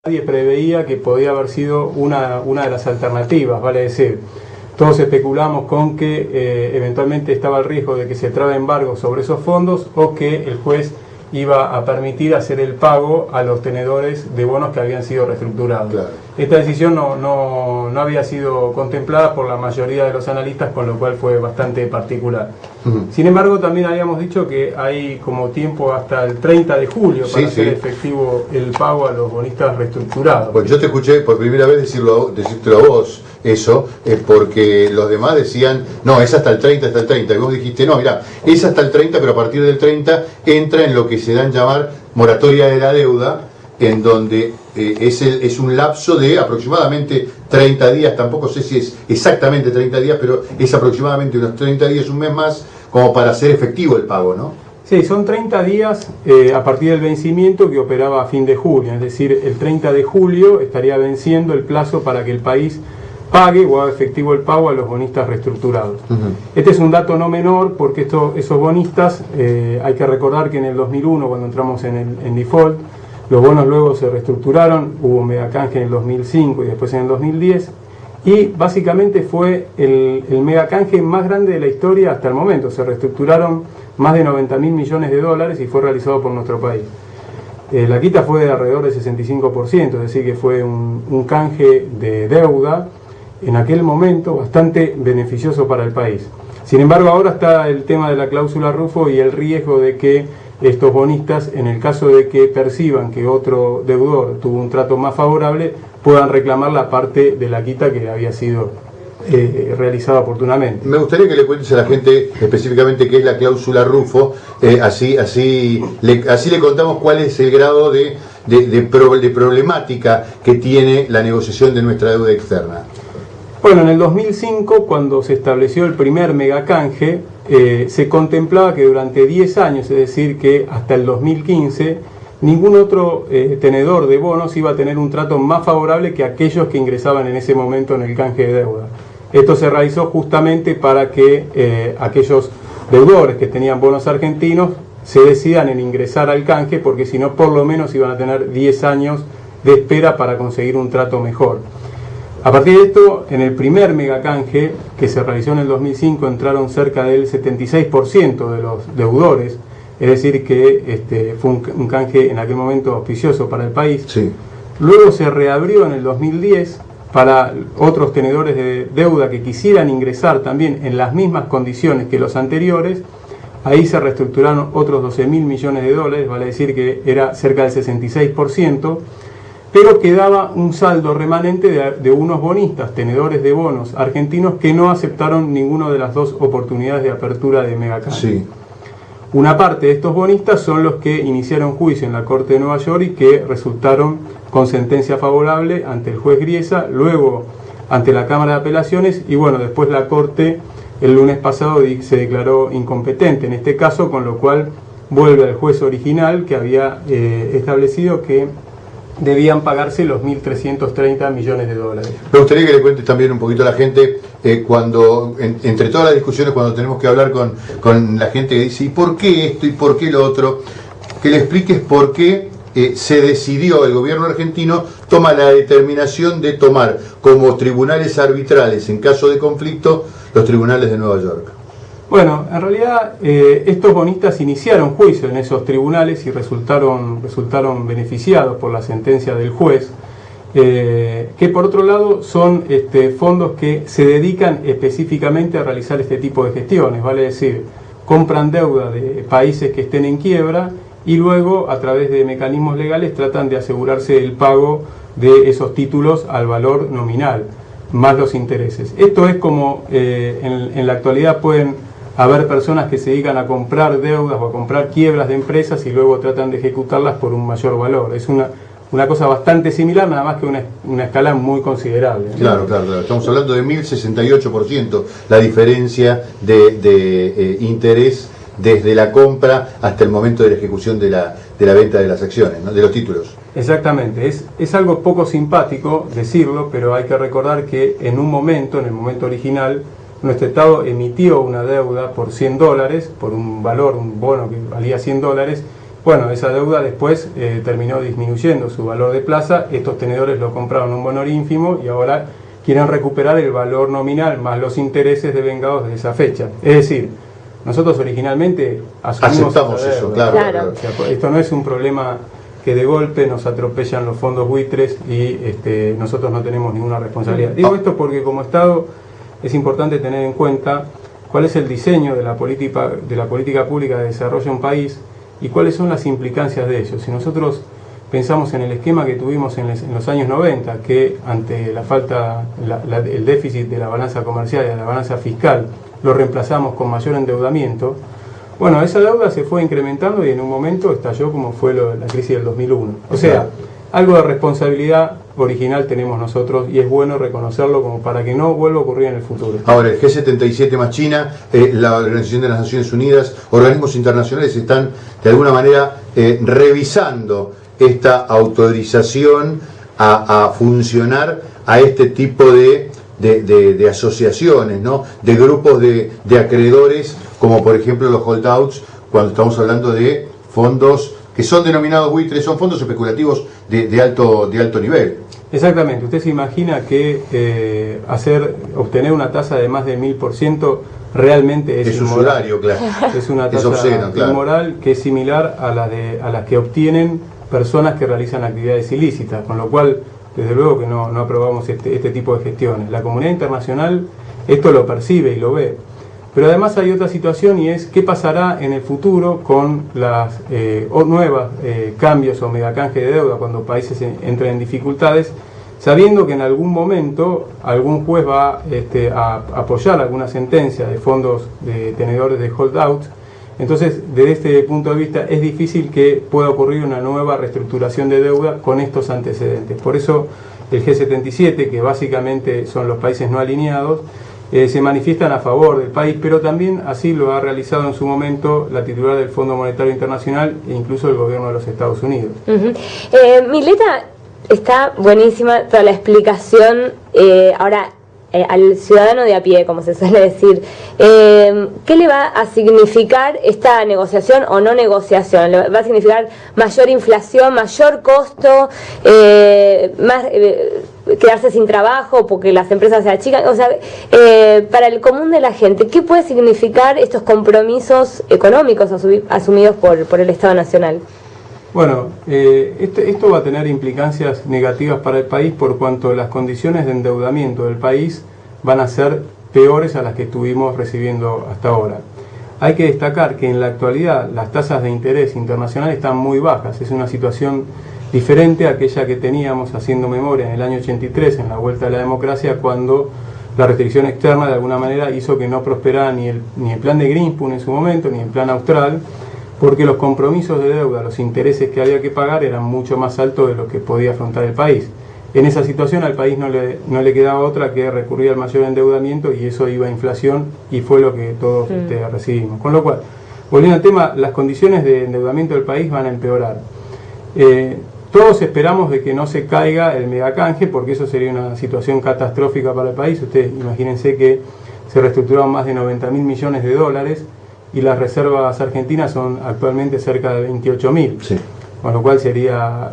Nadie preveía que podía haber sido una de las alternativas, vale decir, todos especulamos con que eventualmente estaba el riesgo de que se trabe embargo sobre esos fondos o que el juez iba a permitir hacer el pago a los tenedores de bonos que habían sido reestructurados. Claro. Esta decisión no había sido contemplada por la mayoría de los analistas, con lo cual fue bastante particular. Sin embargo, también habíamos dicho que hay como tiempo hasta el 30 de julio para hacer efectivo el pago a los bonistas reestructurados. Pues yo te escuché por primera vez decírtelo a vos, eso, porque los demás decían, no, es hasta el 30, y vos dijiste, no, mirá, es hasta el 30, pero a partir del 30 entra en lo que se dan llamar moratoria de la deuda, en donde es un lapso de aproximadamente 30 días, tampoco sé si es exactamente 30 días, pero es aproximadamente unos 30 días, un mes más, como para hacer efectivo el pago, ¿no? Sí, son 30 días a partir del vencimiento que operaba a fin de julio, es decir, el 30 de julio estaría venciendo el plazo para que el país pague o haga efectivo el pago a los bonistas reestructurados. Este es un dato no menor porque esos bonistas, hay que recordar que en el 2001, cuando entramos en default, los bonos luego se reestructuraron, hubo un megacanje en el 2005 y después en el 2010, y básicamente fue el megacanje más grande de la historia hasta el momento. Se reestructuraron más de 90.000 millones de dólares y fue realizado por nuestro país. La quita fue de alrededor del 65%, es decir, que fue un canje de deuda en aquel momento bastante beneficioso para el país. Sin embargo, ahora está el tema de la cláusula Rufo y el riesgo de que estos bonistas, en el caso de que perciban que otro deudor tuvo un trato más favorable, puedan reclamar la parte de la quita que había sido realizada oportunamente. Me gustaría que le cuentes a la gente específicamente qué es la cláusula Rufo, así le contamos cuál es el grado de problemática que tiene la negociación de nuestra deuda externa. Bueno, en el 2005, cuando se estableció el primer megacanje, se contemplaba que durante 10 años, es decir, que hasta el 2015, ningún otro tenedor de bonos iba a tener un trato más favorable que aquellos que ingresaban en ese momento en el canje de deuda. Esto se realizó justamente para que aquellos deudores que tenían bonos argentinos se decidan en ingresar al canje, porque si no, por lo menos iban a tener 10 años de espera para conseguir un trato mejor. A partir de esto, en el primer megacanje que se realizó en el 2005 entraron cerca del 76% de los deudores, es decir que fue un canje en aquel momento auspicioso para el país. Sí. Luego se reabrió en el 2010 para otros tenedores de deuda que quisieran ingresar también en las mismas condiciones que los anteriores. Ahí se reestructuraron otros 12.000 millones de dólares, vale decir que era cerca del 66%. Pero quedaba un saldo remanente de unos bonistas, tenedores de bonos argentinos, que no aceptaron ninguna de las dos oportunidades de apertura de megacanje. Sí. Una parte de estos bonistas son los que iniciaron juicio en la Corte de Nueva York y que resultaron con sentencia favorable ante el juez Griesa, luego ante la Cámara de Apelaciones y bueno, después la Corte el lunes pasado se declaró incompetente en este caso, con lo cual vuelve al juez original que había establecido que debían pagarse los 1.330 millones de dólares. Me gustaría que le cuentes también un poquito a la gente, entre todas las discusiones, cuando tenemos que hablar con la gente que dice, ¿y por qué esto y por qué lo otro? Que le expliques por qué se decidió, el gobierno argentino toma la determinación de tomar como tribunales arbitrales, en caso de conflicto, los tribunales de Nueva York. Bueno, en realidad estos bonistas iniciaron juicio en esos tribunales y resultaron beneficiados por la sentencia del juez, que por otro lado son fondos que se dedican específicamente a realizar este tipo de gestiones, vale decir, compran deuda de países que estén en quiebra y luego a través de mecanismos legales tratan de asegurarse el pago de esos títulos al valor nominal, más los intereses. Esto es como en la actualidad pueden haber personas que se dedican a comprar deudas o a comprar quiebras de empresas y luego tratan de ejecutarlas por un mayor valor. Es una cosa bastante similar, nada más que una escala muy considerable, ¿no? Claro. Estamos hablando de 1.068% la diferencia de interés desde la compra hasta el momento de la ejecución de la venta de las acciones, ¿no? De los títulos. Exactamente, es algo poco simpático decirlo, pero hay que recordar que en el momento original, nuestro Estado emitió una deuda por $100, por un bono que valía $100, Bueno, esa deuda después terminó disminuyendo su valor de plaza, estos tenedores lo compraron a un valor ínfimo y ahora quieren recuperar el valor nominal más los intereses devengados de esa fecha. Es decir, nosotros originalmente aceptamos eso, claro. O sea, esto no es un problema que de golpe nos atropellan los fondos buitres y nosotros no tenemos ninguna responsabilidad. Digo esto porque como Estado es importante tener en cuenta cuál es el diseño de la política pública de desarrollo en un país y cuáles son las implicancias de ello. Si nosotros pensamos en el esquema que tuvimos en los años 90, que ante la falta, el déficit de la balanza comercial y de la balanza fiscal, lo reemplazamos con mayor endeudamiento, bueno, esa deuda se fue incrementando y en un momento estalló como fue la crisis del 2001. O sea, algo de responsabilidad original tenemos nosotros y es bueno reconocerlo como para que no vuelva a ocurrir en el futuro. Ahora, el G77 más China, la Organización de las Naciones Unidas, organismos internacionales están de alguna manera revisando esta autorización a funcionar a este tipo de asociaciones, ¿no? De grupos de acreedores, como por ejemplo los holdouts, cuando estamos hablando de fondos que son denominados buitres, son fondos especulativos de alto nivel. Exactamente, usted se imagina que obtener una tasa de más de 1000% realmente es inmoral. Claro. Es una tasa obsceno, claro, inmoral que es similar a las que obtienen personas que realizan actividades ilícitas, con lo cual desde luego que no aprobamos este tipo de gestiones. La comunidad internacional esto lo percibe y lo ve. Pero además hay otra situación y es qué pasará en el futuro con las nuevas cambios o megacanje de deuda cuando países entren en dificultades, sabiendo que en algún momento algún juez va a apoyar alguna sentencia de fondos de tenedores de holdouts. Entonces, desde este punto de vista, es difícil que pueda ocurrir una nueva reestructuración de deuda con estos antecedentes. Por eso, el G77, que básicamente son los países no alineados, se manifiestan a favor del país, pero también así lo ha realizado en su momento la titular del Fondo Monetario Internacional e incluso el gobierno de los Estados Unidos. Mileta, está buenísima toda la explicación. Ahora, al ciudadano de a pie, como se suele decir, ¿qué le va a significar esta negociación o no negociación? ¿Le va a significar mayor inflación, mayor costo, quedarse sin trabajo porque las empresas se achican? O sea, para el común de la gente, ¿qué puede significar estos compromisos económicos asumidos por el Estado Nacional? Bueno, esto va a tener implicancias negativas para el país por cuanto las condiciones de endeudamiento del país van a ser peores a las que estuvimos recibiendo hasta ahora. Hay que destacar que en la actualidad las tasas de interés internacional están muy bajas, es una situación diferente a aquella que teníamos, haciendo memoria, en el año 83, en la vuelta de la democracia, cuando la restricción externa de alguna manera hizo que no prosperara ni el plan de Greenspan en su momento, ni el plan austral, porque los compromisos de deuda, los intereses que había que pagar eran mucho más altos de lo que podía afrontar el país. En esa situación al país no le quedaba otra que recurrir al mayor endeudamiento y eso iba a inflación y fue lo que todos recibimos. Con lo cual, volviendo al tema, las condiciones de endeudamiento del país van a empeorar. Todos esperamos de que no se caiga el megacanje porque eso sería una situación catastrófica para el país. Ustedes imagínense que se reestructuraron más de 90.000 millones de dólares y las reservas argentinas son actualmente cerca de 28.000, sí, con lo cual sería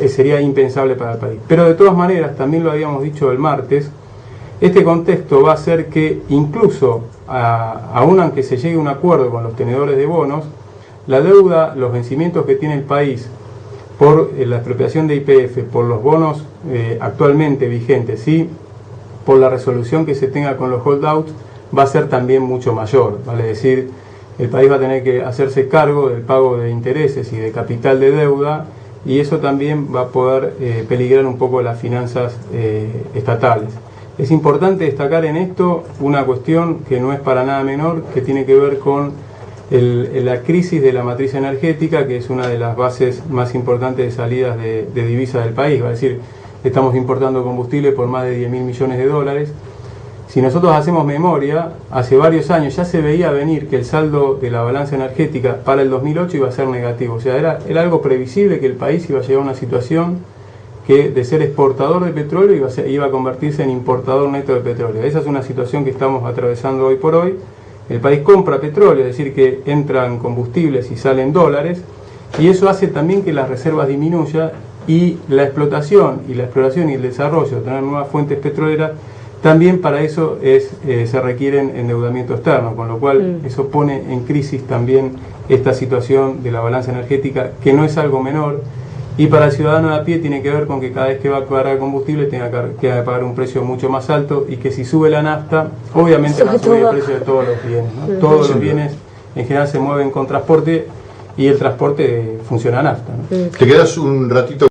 sería impensable para el país. Pero de todas maneras, también lo habíamos dicho el martes, este contexto va a hacer que incluso, aun aunque se llegue a un acuerdo con los tenedores de bonos, la deuda, los vencimientos que tiene el país por la expropiación de YPF, por los bonos actualmente vigentes y por la resolución que se tenga con los holdouts, va a ser también mucho mayor, vale decir, el país va a tener que hacerse cargo del pago de intereses y de capital de deuda y eso también va a poder peligrar un poco las finanzas estatales. Es importante destacar en esto una cuestión que no es para nada menor, que tiene que ver con la crisis de la matriz energética, que es una de las bases más importantes de salidas de divisas del país, va a decir, estamos importando combustible por más de 10.000 millones de dólares. Si nosotros hacemos memoria, hace varios años ya se veía venir que el saldo de la balanza energética para el 2008 iba a ser negativo. O sea, era algo previsible que el país iba a llegar a una situación que de ser exportador de petróleo iba a convertirse en importador neto de petróleo. Esa es una situación que estamos atravesando hoy por hoy. El país compra petróleo, es decir, que entran combustibles y salen dólares, y eso hace también que las reservas disminuyan y la explotación y el desarrollo de tener nuevas fuentes petroleras, también para eso se requieren endeudamiento externo, con lo cual eso pone en crisis también esta situación de la balanza energética, que no es algo menor, y para el ciudadano de a pie tiene que ver con que cada vez que va a cargar combustible tenga que pagar un precio mucho más alto, y que si sube la nafta, obviamente va a subir el precio de todos los bienes, ¿no? Todos los bienes en general se mueven con transporte, y el transporte funciona a nafta, ¿no? Te quedas un ratito.